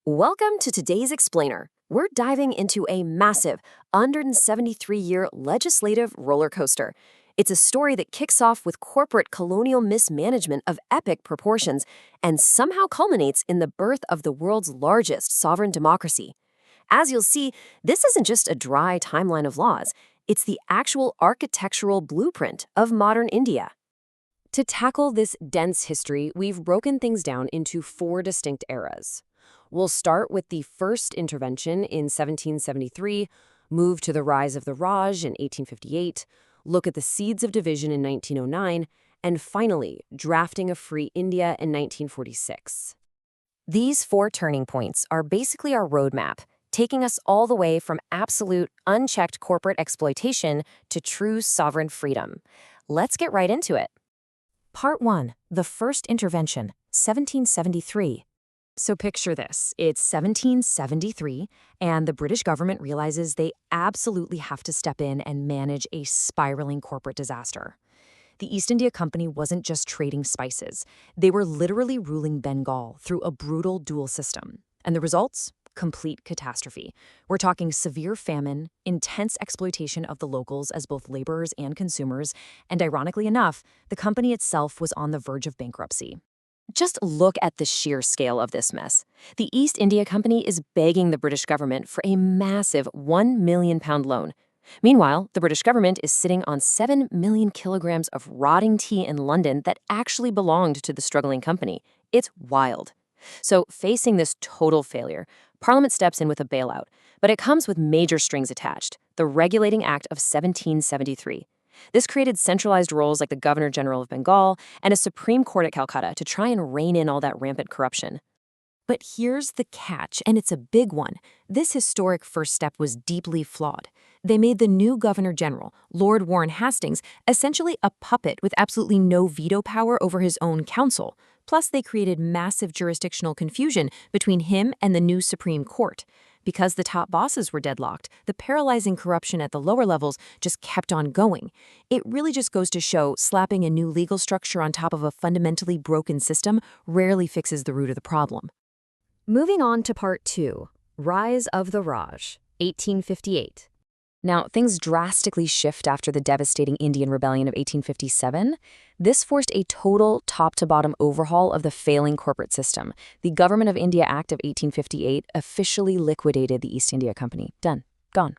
Welcome to today's Explainer. We're diving into a massive 173-year legislative roller coaster. It's a story that kicks off with corporate colonial mismanagement of epic proportions and somehow culminates in the birth of the world's largest sovereign democracy. As you'll see, this isn't just a dry timeline of laws, it's the actual architectural blueprint of modern India. To tackle this dense history, we've broken things down into four distinct eras. We'll start with the first intervention in 1773, move to the rise of the Raj in 1858, look at the seeds of division in 1909, and finally, drafting of free India in 1946. These four turning points are basically our roadmap, taking us all the way from absolute, unchecked corporate exploitation to true sovereign freedom. Let's get right into it. Part 1. The First Intervention, 1773. So picture this. It's 1773, and the British government realizes they absolutely have to step in and manage a spiraling corporate disaster. The East India Company wasn't just trading spices. They were literally ruling Bengal through a brutal dual system. And the results? Complete catastrophe. We're talking severe famine, intense exploitation of the locals as both laborers and consumers, and ironically enough, the company itself was on the verge of bankruptcy. Just look at the sheer scale of this mess. The East India Company is begging the British government for a massive £1 million loan. Meanwhile, the British government is sitting on 7 million kilograms of rotting tea in London that actually belonged to the struggling company. It's wild. So, facing this total failure, Parliament steps in with a bailout, but it comes with major strings attached, the Regulating Act of 1773. This created centralized roles like the Governor General of Bengal and a Supreme Court at Calcutta to try and rein in all that rampant corruption. But here's the catch, and it's a big one. This historic first step was deeply flawed. They made the new Governor General, Lord Warren Hastings, essentially a puppet with absolutely no veto power over his own council. Plus, they created massive jurisdictional confusion between him and the new Supreme Court. Because the top bosses were deadlocked, the paralyzing corruption at the lower levels just kept on going. It really just goes to show slapping a new legal structure on top of a fundamentally broken system rarely fixes the root of the problem. Moving on to Part 2, Rise of the Raj, 1858. Now, things drastically shift after the devastating Indian Rebellion of 1857. This forced a total top-to-bottom overhaul of the failing corporate system. The Government of India Act of 1858 officially liquidated the East India Company. Done. Gone.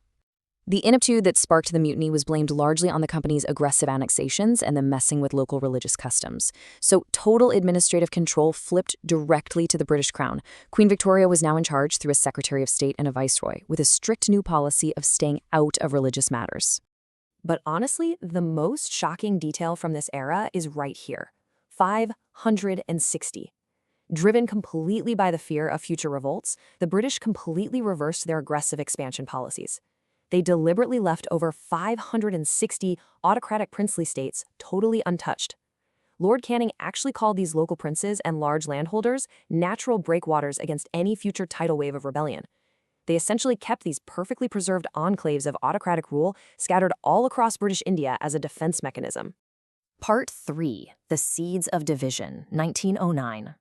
The ineptitude that sparked the mutiny was blamed largely on the company's aggressive annexations and the messing with local religious customs. So total administrative control flipped directly to the British Crown. Queen Victoria was now in charge through a Secretary of State and a Viceroy, with a strict new policy of staying out of religious matters. But honestly, the most shocking detail from this era is right here. 560. Driven completely by the fear of future revolts, the British completely reversed their aggressive expansion policies. They deliberately left over 560 autocratic princely states totally untouched. Lord Canning actually called these local princes and large landholders natural breakwaters against any future tidal wave of rebellion. They essentially kept these perfectly preserved enclaves of autocratic rule scattered all across British India as a defense mechanism. Part 3. The Seeds of Division, 1909.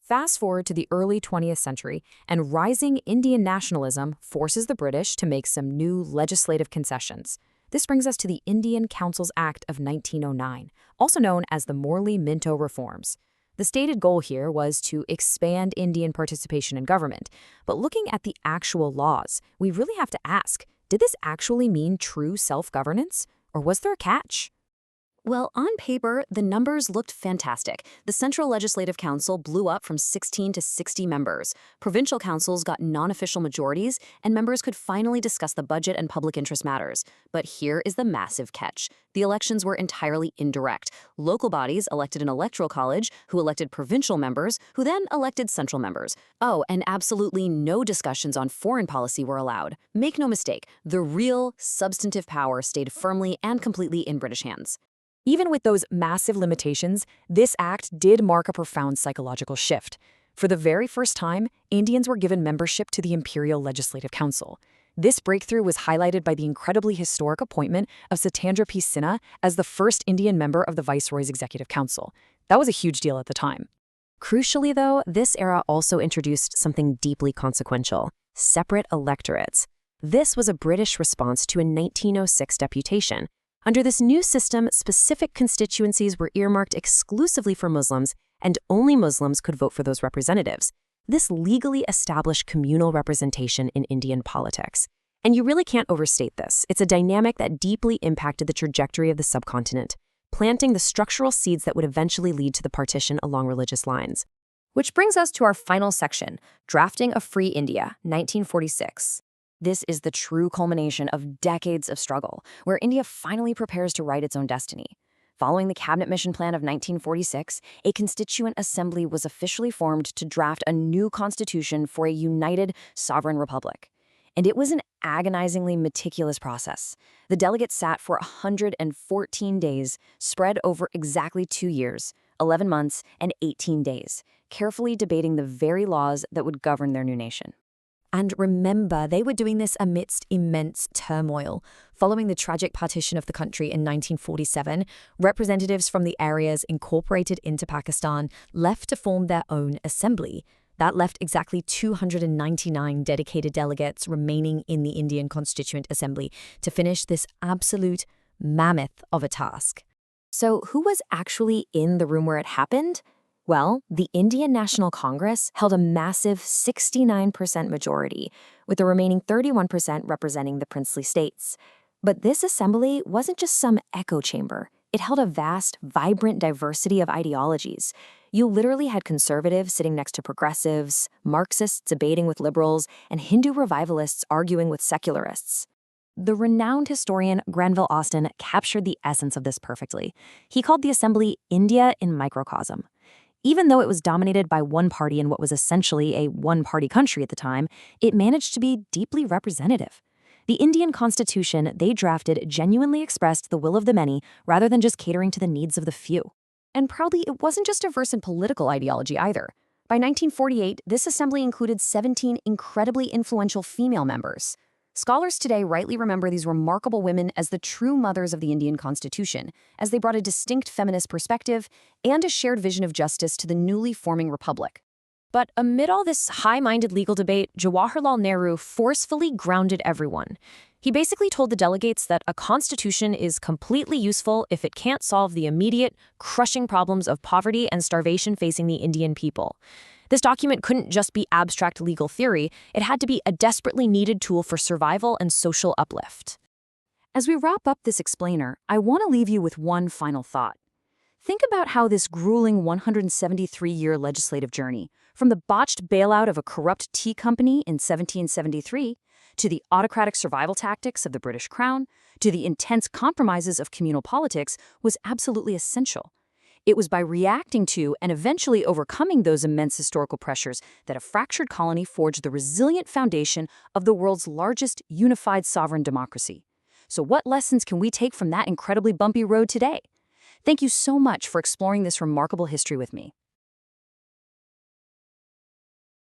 Fast forward to the early 20th century, and rising Indian nationalism forces the British to make some new legislative concessions. This brings us to the Indian Councils Act of 1909, also known as the Morley-Minto Reforms. The stated goal here was to expand Indian participation in government. But looking at the actual laws, we really have to ask, did this actually mean true self-governance, or was there a catch? Well, on paper, the numbers looked fantastic. The Central Legislative Council blew up from 16 to 60 members. Provincial councils got non-official majorities, and members could finally discuss the budget and public interest matters. But here is the massive catch. The elections were entirely indirect. Local bodies elected an electoral college, who elected provincial members, who then elected central members. Oh, and absolutely no discussions on foreign policy were allowed. Make no mistake, the real, substantive power stayed firmly and completely in British hands. Even with those massive limitations, this act did mark a profound psychological shift. For the very first time, Indians were given membership to the Imperial Legislative Council. This breakthrough was highlighted by the incredibly historic appointment of Satyendra P. Sinha as the first Indian member of the Viceroy's Executive Council. That was a huge deal at the time. Crucially, though, this era also introduced something deeply consequential: separate electorates. This was a British response to a 1906 deputation. Under this new system, specific constituencies were earmarked exclusively for Muslims, and only Muslims could vote for those representatives. This legally established communal representation in Indian politics. And you really can't overstate this. It's a dynamic that deeply impacted the trajectory of the subcontinent, planting the structural seeds that would eventually lead to the partition along religious lines. Which brings us to our final section, Drafting a Free India, 1946. This is the true culmination of decades of struggle, where India finally prepares to write its own destiny. Following the Cabinet Mission Plan of 1946, a constituent assembly was officially formed to draft a new constitution for a united sovereign republic. And it was an agonizingly meticulous process. The delegates sat for 114 days, spread over exactly 2 years, 11 months, and 18 days, carefully debating the very laws that would govern their new nation. And remember, they were doing this amidst immense turmoil. Following the tragic partition of the country in 1947, representatives from the areas incorporated into Pakistan left to form their own assembly. That left exactly 299 dedicated delegates remaining in the Indian Constituent Assembly to finish this absolute mammoth of a task. So who was actually in the room where it happened? Well, the Indian National Congress held a massive 69% majority, with the remaining 31% representing the princely states. But this assembly wasn't just some echo chamber. It held a vast, vibrant diversity of ideologies. You literally had conservatives sitting next to progressives, Marxists debating with liberals, and Hindu revivalists arguing with secularists. The renowned historian Granville Austin captured the essence of this perfectly. He called the assembly India in microcosm. Even though it was dominated by one party in what was essentially a one-party country at the time, it managed to be deeply representative. The Indian Constitution they drafted genuinely expressed the will of the many rather than just catering to the needs of the few. And proudly, it wasn't just diverse in political ideology either. By 1948, this assembly included 17 incredibly influential female members. Scholars today rightly remember these remarkable women as the true mothers of the Indian Constitution, as they brought a distinct feminist perspective and a shared vision of justice to the newly forming republic. But amid all this high-minded legal debate, Jawaharlal Nehru forcefully grounded everyone. He basically told the delegates that a constitution is completely useful if it can't solve the immediate, crushing problems of poverty and starvation facing the Indian people. This document couldn't just be abstract legal theory, it had to be a desperately needed tool for survival and social uplift. As we wrap up this explainer, I want to leave you with one final thought. Think about how this grueling 173-year legislative journey, from the botched bailout of a corrupt tea company in 1773, to the autocratic survival tactics of the British Crown, to the intense compromises of communal politics, was absolutely essential. It was by reacting to and eventually overcoming those immense historical pressures that a fractured colony forged the resilient foundation of the world's largest unified sovereign democracy. So what lessons can we take from that incredibly bumpy road today? Thank you so much for exploring this remarkable history with me.